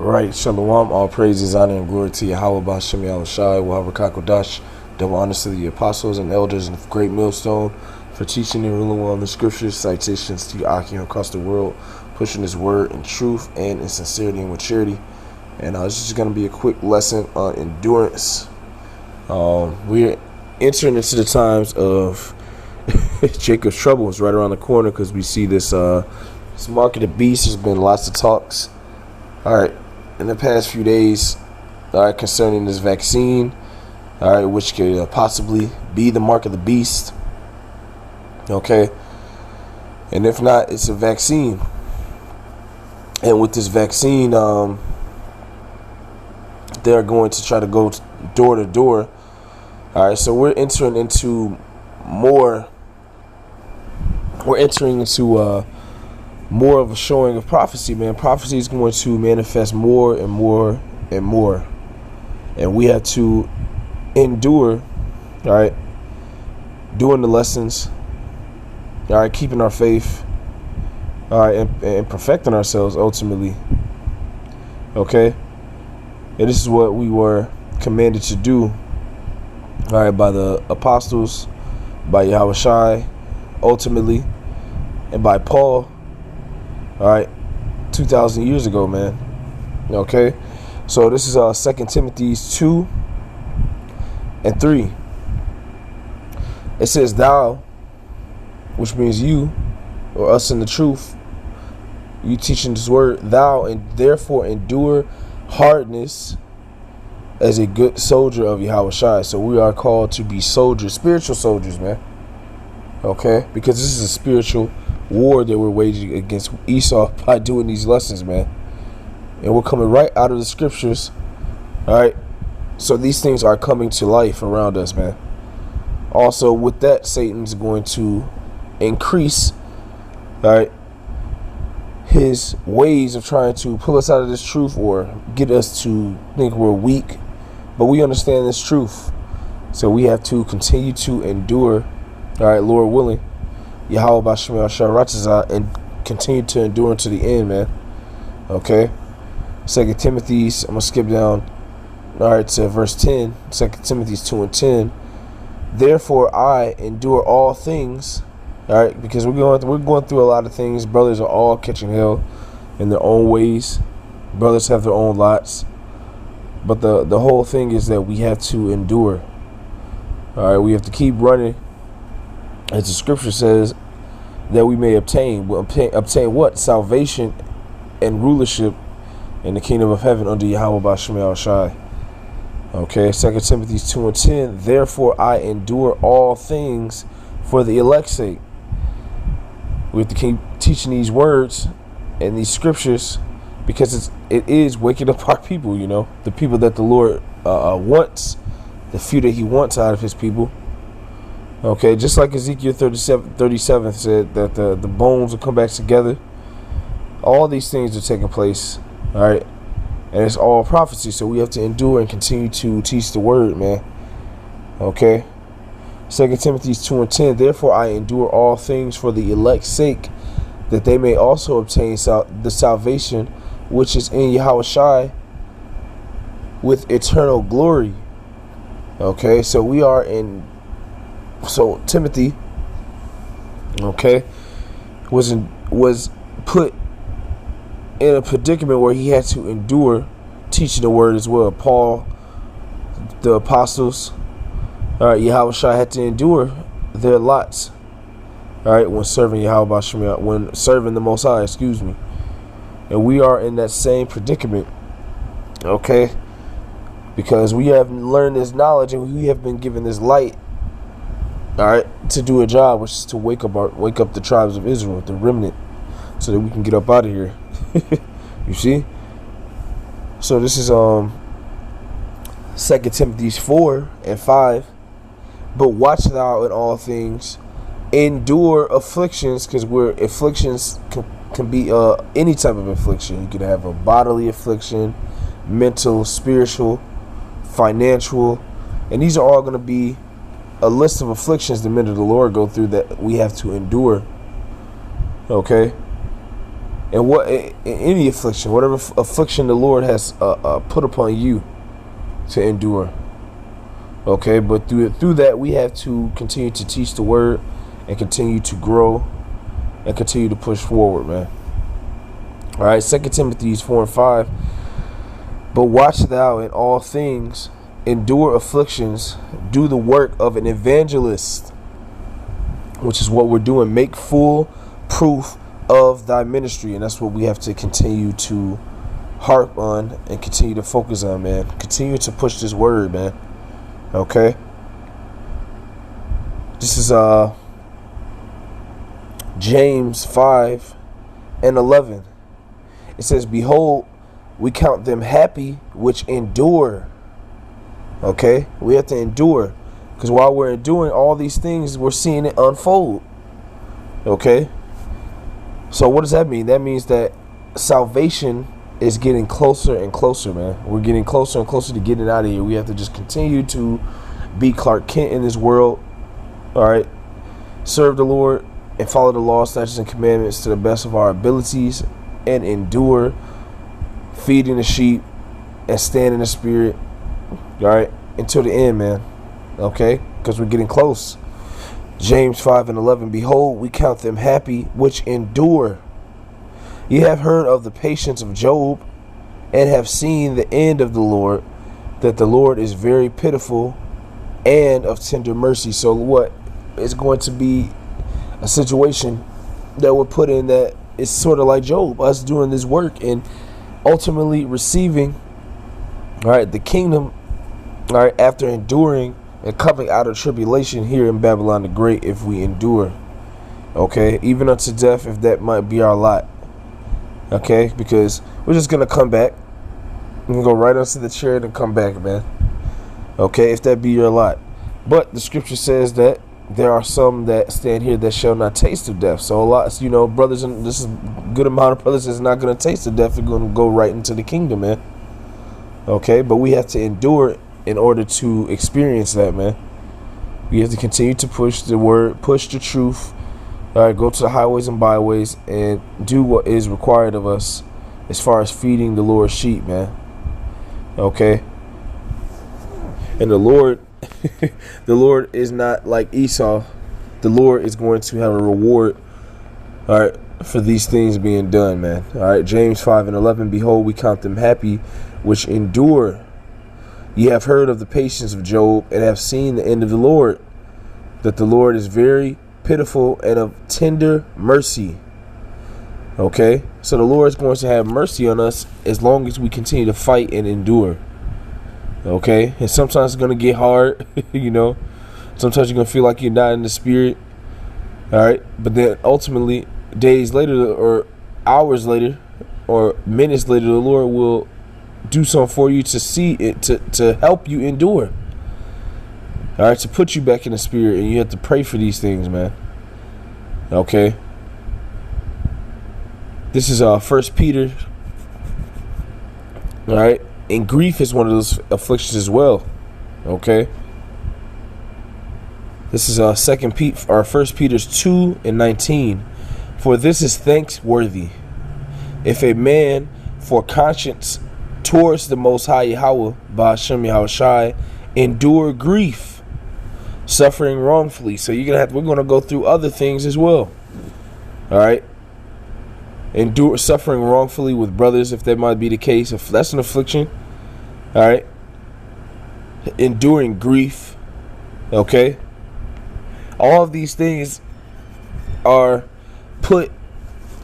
Right, Shalom, all praises, honor, and glory to Yahweh Bashem Yahushai, Wahava Kakodash, double honors to the apostles and elders and great millstone for teaching and ruling well in the scriptures, citations to Akim across the world, pushing his word in truth and in sincerity and with charity. And this is going to be a quick lesson on endurance. We're entering into the times of Jacob's trouble. It's right around the corner because we see this mark of the beast. There's been lots of talks. All right, in the past few days, all right, concerning this vaccine, all right, which could possibly be the mark of the beast. Okay, and if not, it's a vaccine. And with this vaccine, they're going to try to go door to door. All right, so we're entering into more. We're entering into more of a showing of prophecy, man. Prophecy is going to manifest more and more and more, and we have to endure. All right, doing the lessons. All right, keeping our faith. All right, and perfecting ourselves ultimately. Okay, and this is what we were commanded to do. All right, by the apostles, by Yahushai, ultimately, and by Paul. All right, 2,000 years ago, man. Okay, so this is 2 Timothy 2 and 3. It says, "Thou," which means you, or us in the truth, you teaching this word, "thou and therefore endure hardness as a good soldier of Yahushua." So we are called to be soldiers, spiritual soldiers, man. Okay, because this is a spiritual war that we're waging against Esau by doing these lessons, man. And we're coming right out of the scriptures. All right, so these things are coming to life around us, man. Also, with that, Satan's going to increase, all right, his ways of trying to pull us out of this truth or get us to think we're weak. But we understand this truth, so we have to continue to endure. All right, Lord willing, Yahweh Bashem Yahushua, and continue to endure to the end, man. Okay, 2 Timothy's, I'm gonna skip down, all right, to verse 10. 2 Timothy's 2 and 10. "Therefore I endure all things." All right, because we're going through a lot of things. Brothers are all catching hell in their own ways. Brothers have their own lots, but the whole thing is that we have to endure. All right, we have to keep running, as the scripture says, that we may obtain what? Salvation and rulership in the kingdom of heaven under Yahweh Bashem Yahushai. Okay, 2 Timothy 2 and 10. "Therefore I endure all things for the elect's sake." We have to keep teaching these words and these scriptures because it is waking up our people, you know, the people that the Lord wants, the few that he wants out of his people. Okay, just like Ezekiel 37 said that the bones will come back together. All these things are taking place, all right? And it's all prophecy, so we have to endure and continue to teach the word, man. Okay? 2 Timothy 2 and 10, "Therefore I endure all things for the elect's sake, that they may also obtain the salvation which is in Yahushua with eternal glory." Okay, so we are in... So Timothy, okay, was put in a predicament where he had to endure teaching the word as well. Paul, the apostles, all right, Yahushua had to endure their lots, all right, when serving Yahweh, when serving the Most High, excuse me. And we are in that same predicament, okay, because we have learned this knowledge and we have been given this light, all right, to do a job, which is to wake up the tribes of Israel, the remnant, so that we can get up out of here. You see? So this is 2 Timothy 4 and 5. "But watch thou in all things, endure afflictions," because afflictions can be any type of affliction. You could have a bodily affliction, mental, spiritual, financial, and these are all going to be a list of afflictions the men of the Lord go through that we have to endure. Okay, And what in any affliction, whatever affliction the Lord has put upon you to endure. Okay, but through that we have to continue to teach the word and continue to grow and continue to push forward, man. All right, 2 Timothy 4:5. But watch thou in all things, endure afflictions, do the work of an evangelist, which is what we're doing. Make full proof of thy ministry, and that's what we have to continue to harp on and continue to focus on, man. Continue to push this word, man. Okay. This is James 5:11. It says, behold, we count them happy which endure. Okay, we have to endure, because while we're enduring all these things, we're seeing it unfold. Okay, so what does that mean? That means that salvation is getting closer and closer, man. We're getting closer and closer to getting out of here. We have to just continue to be Clark Kent in this world. All right, serve the Lord and follow the law, statutes, and commandments to the best of our abilities, and endure, feeding the sheep and stand in the spirit, all right, until the end, man. Okay, because we're getting close. James 5:11. Behold, we count them happy which endure. Ye have heard of the patience of Job, and have seen the end of the Lord, that the Lord is very pitiful and of tender mercy. So what is going to be a situation that we're put in that is sort of like Job, us doing this work and ultimately receiving, all right, the kingdom, all right, after enduring and coming out of tribulation here in Babylon the Great, if we endure. Okay, even unto death, if that might be our lot. Okay, because we're just gonna come back. We can go right onto the chair and come back, man. Okay, if that be your lot. But the scripture says that there are some that stand here that shall not taste of death. So a lot, brothers, and this is a good amount of brothers that's not going to taste of death. They're going to go right into the kingdom, man. Okay, but we have to endure in order to experience that, man. We have to continue to push the word, push the truth. All right, go to the highways and byways and do what is required of us as far as feeding the Lord's sheep, man. Okay, and the Lord. The Lord is not like Esau. The Lord is going to have a reward, all right, for these things being done, man. All right, James 5:11. Behold, we count them happy which endure. Ye have heard of the patience of Job, and have seen the end of the Lord, that the Lord is very pitiful and of tender mercy. Okay, so the Lord is going to have mercy on us as long as we continue to fight and endure. Okay, and sometimes it's gonna get hard, Sometimes you're gonna feel like you're not in the spirit. All right, but then ultimately, days later, or hours later, or minutes later, the Lord will do something for you to see it, to help you endure. All right, to put you back in the spirit, and you have to pray for these things, man. Okay, this is 1 Peter. All right. And grief is one of those afflictions as well. Okay. This is 1 Peter 2:19. For this is thanksworthy, if a man for conscience towards the Most High Yahweh, Ba'ashem Yahushai, endure grief, suffering wrongfully. So we're gonna go through other things as well. All right. Endure suffering wrongfully with brothers, if that might be the case, if that's an affliction. All right, enduring grief. Okay, all of these things are put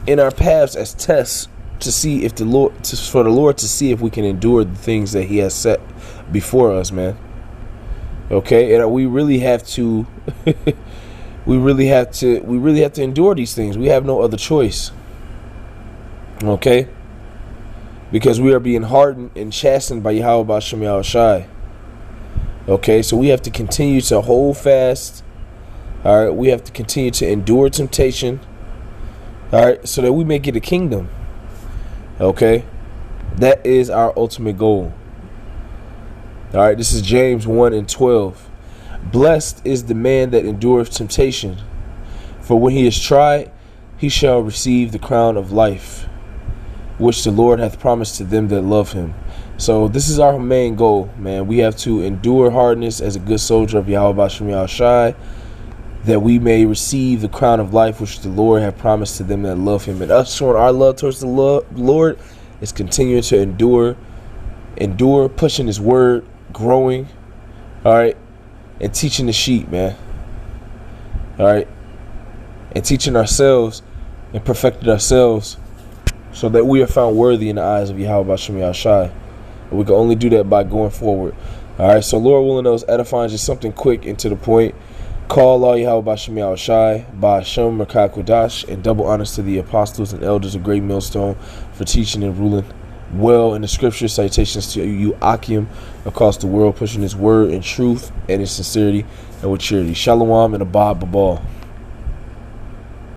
in our paths as tests to see if for the Lord to see if we can endure the things that He has set before us, man. Okay, and we really have to we really have to endure these things. We have no other choice. Okay, because we are being hardened and chastened by Yahweh Ba'ashem Yahushai. Okay, so we have to continue to hold fast. All right, we have to continue to endure temptation. All right, so that we may get a kingdom. Okay, that is our ultimate goal. All right, this is James 1:12. Blessed is the man that endureth temptation, for when he is tried, he shall receive the crown of life, which the Lord hath promised to them that love him. So this is our main goal, man. We have to endure hardness as a good soldier of Yahweh Bashem Yahushai, that we may receive the crown of life which the Lord hath promised to them that love him. And us showing our love towards the Lord is continuing to endure, pushing his word, growing, all right, and teaching the sheep, man, all right, and teaching ourselves and perfecting ourselves so that we are found worthy in the eyes of Yahweh Bashem Yahushai. And we can only do that by going forward. All right, so Lord willing, those edifying, just something quick and to the point. Call Allah Yahweh Bashem Yahushai, by Hashem Merkah Kodash, and double honors to the apostles and elders of Great Millstone for teaching and ruling well in the scriptures. Salutations to you, Akim, across the world, pushing his word in truth and in sincerity and with charity. Shalom and Abad Babal.